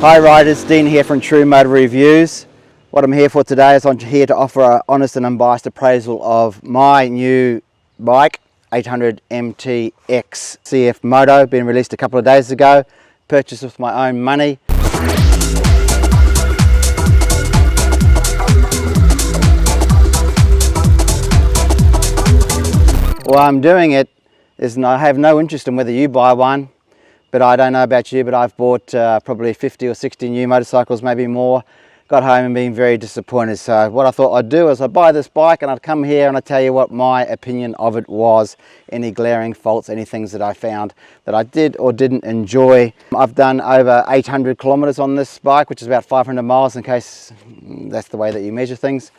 Hi riders, Dean here from TRU Motorcycle Reviews. What I'm here for today is I'm here to offer an honest and unbiased appraisal of my new bike, 800MT-X CFMOTO, been released a couple of days ago, purchased with my own money. Why I'm doing it is I have no interest in whether you buy one, but I don't know about you, but I've bought probably 50 or 60 new motorcycles, maybe more. Got home and been very disappointed. So what I thought I'd do is I'd buy this bike and I'd come here and I'd tell you what my opinion of it was, any glaring faults, any things that I found that I did or didn't enjoy. I've done over 800 kilometers on this bike, which is about 500 miles in case that's the way that you measure things,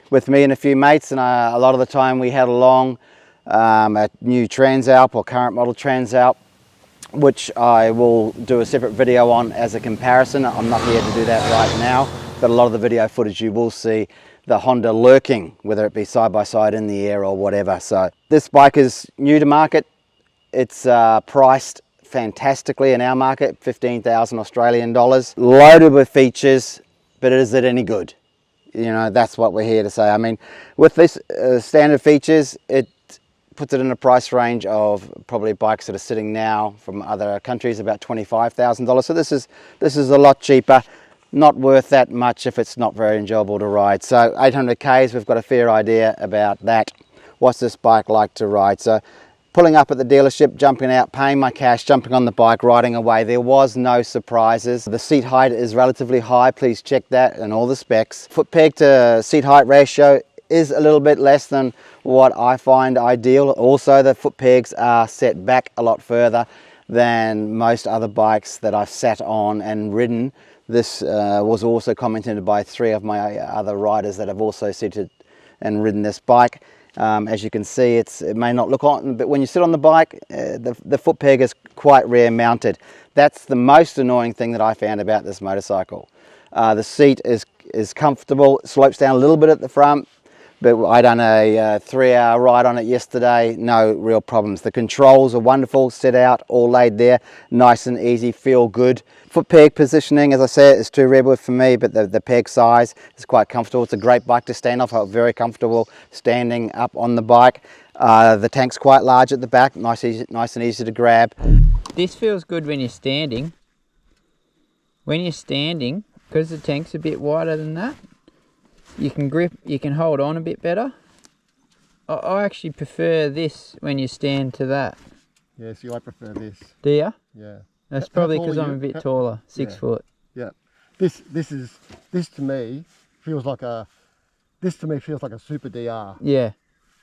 with me and a few mates, and a lot of the time we had along a new Transalp or current model Transalp, which I will do a separate video on as a comparison. I'm not here to do that right now, but a lot of the video footage you will see the Honda lurking, whether it be side by side in the air or whatever. So this bike is new to market. It's priced fantastically in our market, 15,000 Australian dollars, loaded with features, but is it any good? You know, that's what we're here to say. I mean, with this standard features, it puts it in a price range of probably bikes that are sitting now from other countries about $25,000. So this is a lot cheaper, not worth that much if it's not very enjoyable to ride. So 800 Ks, we've got a fair idea about that. What's this bike like to ride? So pulling up at the dealership, jumping out, paying my cash, jumping on the bike, riding away. There was no surprises. The seat height is relatively high. Please check that and all the specs. Foot peg to seat height ratio is a little bit less than what I find ideal. Also, the foot pegs are set back a lot further than most other bikes that I've sat on and ridden. This was also commented by 3 of my other riders that have also seated and ridden this bike. As you can see, it may not look on, but when you sit on the bike, the foot peg is quite rear mounted. That's the most annoying thing that I found about this motorcycle. The seat is comfortable, it slopes down a little bit at the front, but I done a 3-hour ride on it yesterday, no real problems. The controls are wonderful, set out, all laid there, nice and easy, feel good. Foot peg positioning, as I said, is too rebel for me, but the peg size is quite comfortable. It's a great bike to stand off. I felt very comfortable standing up on the bike. The tank's quite large at the back, nice and easy to grab. This feels good when you're standing. When you're standing, because the tank's a bit wider than that, you can grip, you can hold on a bit better. I actually prefer this when you stand to that. Yeah, see, I prefer this. Do you? Yeah. That's probably because I'm a bit taller, 6 foot. Yeah. This to me feels like a super DR. Yeah.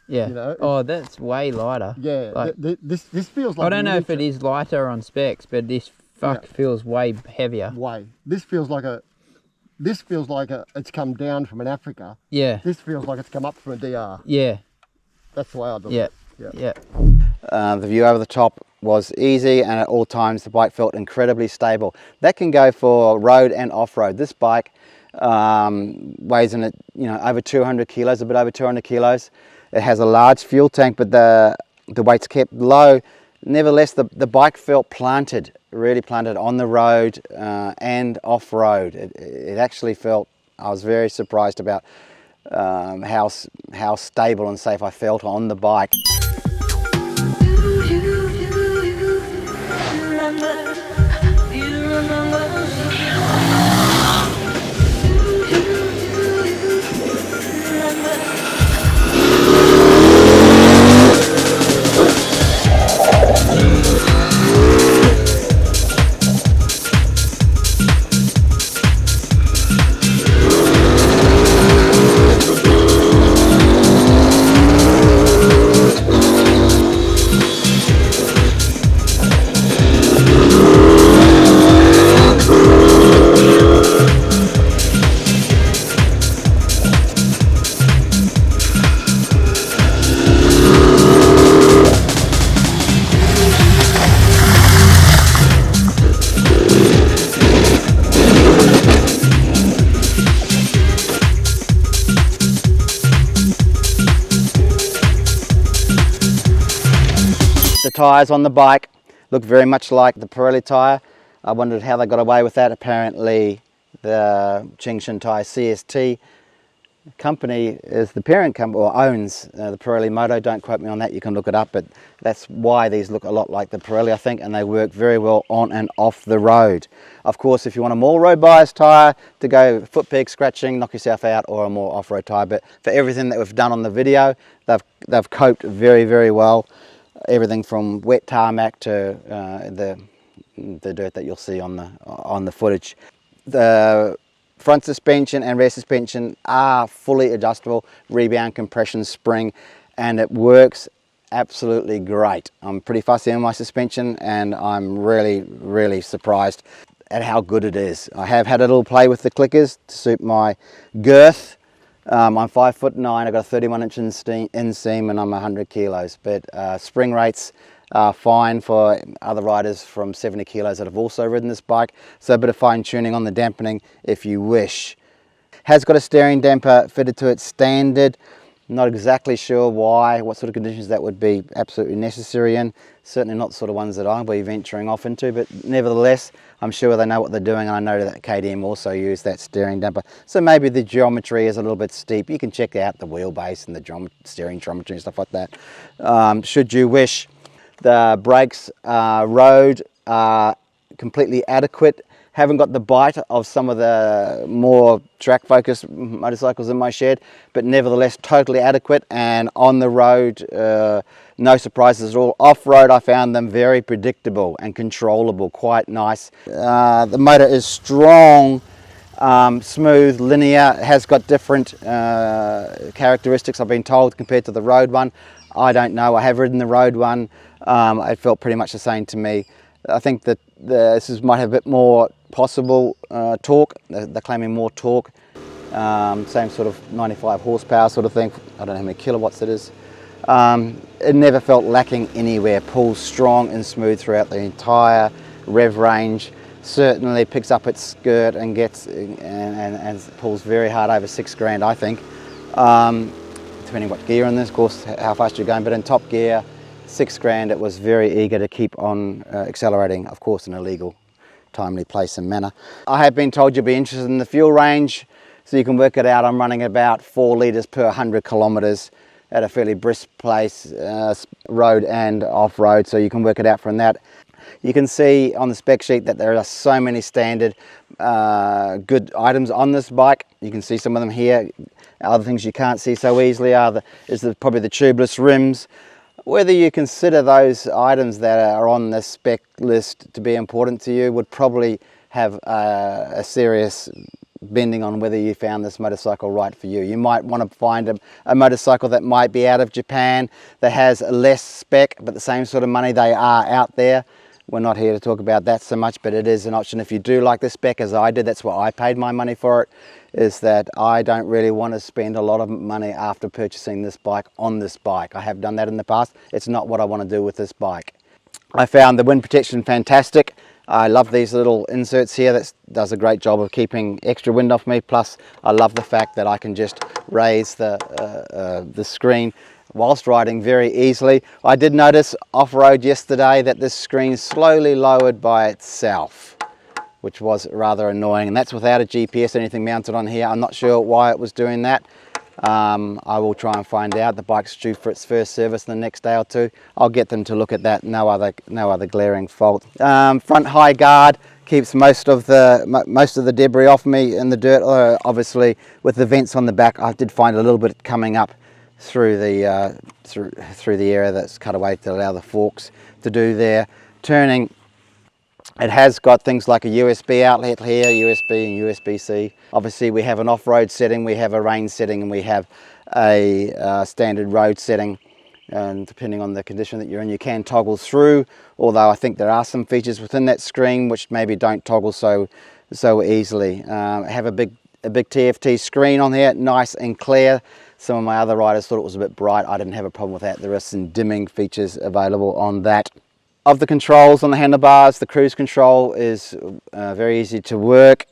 Yeah. You know? Oh, that's way lighter. Yeah. Like, this feels like. I don't know if it is lighter on specs, but this feels way heavier. This feels like it's come down from an Africa. Yeah. This feels like it's come up from a DR. Yeah. That's the way I do it. Yeah. The view over the top was easy, and at all times the bike felt incredibly stable. That can go for road and off-road. This bike weighs in it, over 200 kilos, a bit over 200 kilos. It has a large fuel tank, but the weight's kept low. Nevertheless, the bike felt planted, really planted on the road and off-road. It actually felt, I was very surprised about how stable and safe I felt on the bike. The tyres on the bike look very much like the Pirelli tyre. I wondered how they got away with that. Apparently the Chingshintai CST company is the parent company, or owns the Pirelli Moto. Don't quote me on that, you can look it up, but that's why these look a lot like the Pirelli, I think, and they work very well on and off the road. Of course, if you want a more road biased tyre to go foot peg scratching, knock yourself out, or a more off-road tyre, but for everything that we've done on the video, they've coped very, very well. Everything from wet tarmac to the dirt that you'll see on the footage. The front suspension and rear suspension are fully adjustable, rebound compression spring, and it works absolutely great. I'm pretty fussy on my suspension, and I'm really surprised at how good it is. I have had a little play with the clickers to suit my girth. I'm 5'9", I've got a 31-inch inseam, and I'm 100 kilos, but spring rates are fine for other riders from 70 kilos that have also ridden this bike, so a bit of fine tuning on the dampening if you wish. Has got a steering damper fitted to its standard. Not exactly sure why, what sort of conditions that would be absolutely necessary in. Certainly not the sort of ones that I'll be venturing off into, but nevertheless, I'm sure they know what they're doing, and I know that KTM also use that steering damper. So maybe the geometry is a little bit steep. You can check out the wheelbase and the steering geometry and stuff like that, should you wish. The brakes road are completely adequate. Haven't got the bite of some of the more track focused motorcycles in my shed, but nevertheless totally adequate, and on the road no surprises at all. Off road I found them very predictable and controllable, quite nice. The motor is strong, smooth, linear, has got different characteristics, I've been told, compared to the road one. I don't know, I have ridden the road one. It felt pretty much the same to me. I think that this might have a bit more possible torque. They're claiming more torque. Same sort of 95 horsepower sort of thing. I don't know how many kilowatts it is. It never felt lacking anywhere. Pulls strong and smooth throughout the entire rev range. Certainly picks up its skirt and gets and pulls very hard over 6 grand, I think. Depending what gear in this, of course, how fast you're going, but in top gear, 6 grand, it was very eager to keep on accelerating, of course in a legal, timely place and manner. I have been told you'll be interested in the fuel range, so you can work it out. I'm running about 4 litres per 100 kilometres at a fairly brisk place, road and off-road, so you can work it out from that. You can see on the spec sheet that there are so many standard good items on this bike. You can see some of them here. Other things you can't see so easily is probably the tubeless rims. Whether you consider those items that are on the spec list to be important to you would probably have a serious bending on whether you found this motorcycle right for you. You might want to find a motorcycle that might be out of Japan, that has less spec, but the same sort of money. They are out there. We're not here to talk about that so much, but it is an option if you do like the spec, as I did. That's why I paid my money for it, is that I don't really want to spend a lot of money after purchasing this bike on this bike. I have done that in the past. It's not what I want to do with this bike. I found the wind protection fantastic. I love these little inserts here. That does a great job of keeping extra wind off me. Plus, I love the fact that I can just raise the screen whilst riding very easily. I did notice off-road yesterday that this screen slowly lowered by itself, which was rather annoying, and that's without a GPS or anything mounted on here. I'm not sure why it was doing that. I will try and find out. The bike's due for its first service in the next day or two. I'll get them to look at that. No other glaring fault. Front high guard keeps most of the debris off me in the dirt. Obviously, with the vents on the back, I did find a little bit coming up through the through the area that's cut away to allow the forks to do their turning. It has got things like a USB outlet here, USB and USB-C. Obviously we have an off-road setting, we have a range setting, and we have a standard road setting. And depending on the condition that you're in, you can toggle through, although I think there are some features within that screen which maybe don't toggle so easily. I have a big TFT screen on here, nice and clear. Some of my other riders thought it was a bit bright. I didn't have a problem with that. There are some dimming features available on that. Of the controls on the handlebars, the cruise control is very easy to work.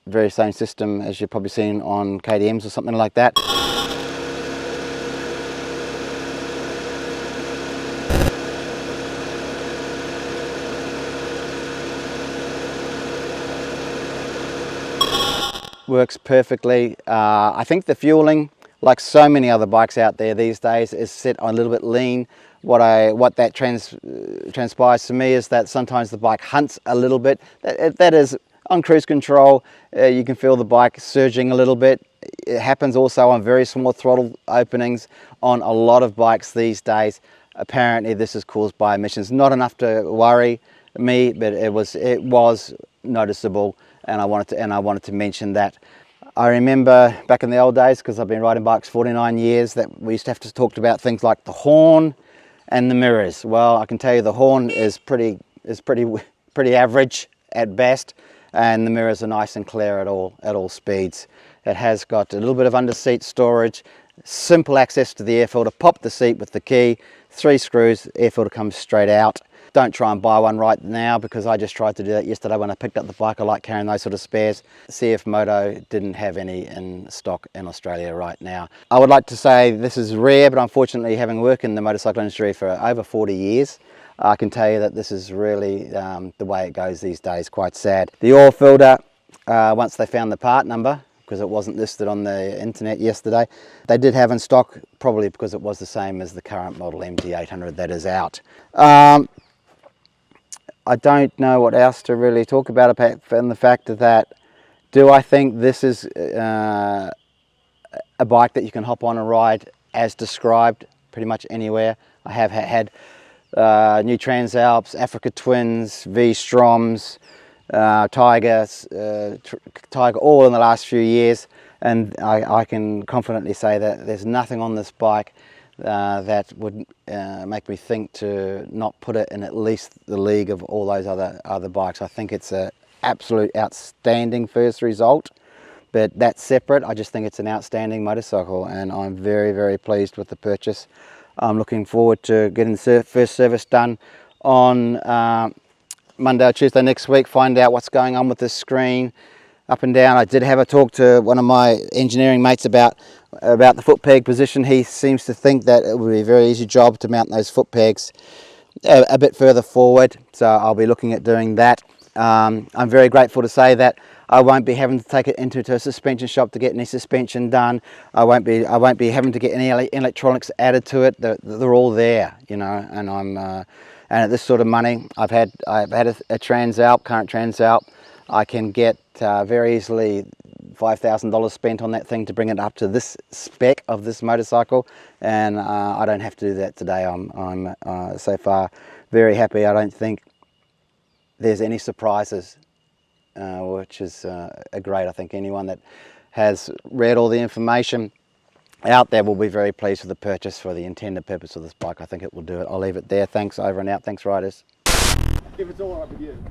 Very same system as you've probably seen on KTMs or something like that. works perfectly. I think the fueling, like so many other bikes out there these days, is set on a little bit lean. What that transpires to me is that sometimes the bike hunts a little bit. That is on cruise control. You can feel the bike surging a little bit. It happens also on very small throttle openings on a lot of bikes these days. Apparently this is caused by emissions. Not enough to worry me, but it was noticeable, and I wanted to mention that. I remember back in the old days, because I've been riding bikes 49 years, that we used to have to talk about things like the horn and the mirrors. Well, I can tell you the horn is pretty average at best, and the mirrors are nice and clear at all speeds. It has got a little bit of under seat storage, simple access to the air filter. Pop the seat with the key, 3 screws, air filter comes straight out. Don't try and buy one right now, because I just tried to do that yesterday when I picked up the bike. I like carrying those sort of spares. CFMOTO didn't have any in stock in Australia right now. I would like to say this is rare, but unfortunately, having worked in the motorcycle industry for over 40 years, I can tell you that this is really the way it goes these days. Quite sad. The oil filter, once they found the part number, because it wasn't listed on the internet yesterday, they did have in stock, probably because it was the same as the current model MT800 that is out. I don't know what else to really talk about apart from the fact that, do I think this is a bike that you can hop on and ride as described pretty much anywhere? I have had new Transalps, Africa Twins, V-Stroms, Tiger, all in the last few years, and I can confidently say that there's nothing on this bike that would make me think to not put it in at least the league of all those other bikes. I think it's an absolute outstanding first result, but that's separate. I just think it's an outstanding motorcycle, and I'm very, very pleased with the purchase. I'm looking forward to getting the first service done on Monday or Tuesday next week, find out what's going on with this screen up and down. I did have a talk to one of my engineering mates about the foot peg position. He seems to think that it would be a very easy job to mount those foot pegs a bit further forward, so I'll be looking at doing that. I'm very grateful to say that I won't be having to take it into a suspension shop to get any suspension done. I won't be having to get any electronics added to it. They're all there, you know. And and at this sort of money, I've had a Transalp, current Transalp. I can get very easily $5,000 spent on that thing to bring it up to this spec of this motorcycle, and I don't have to do that today. I'm so far very happy. I don't think there's any surprises, which is great. I think anyone that has read all the information out there will be very pleased with the purchase for the intended purpose of this bike. I think it will do it. I'll leave it there. Thanks, over and out. Thanks, riders. If it's all right with you.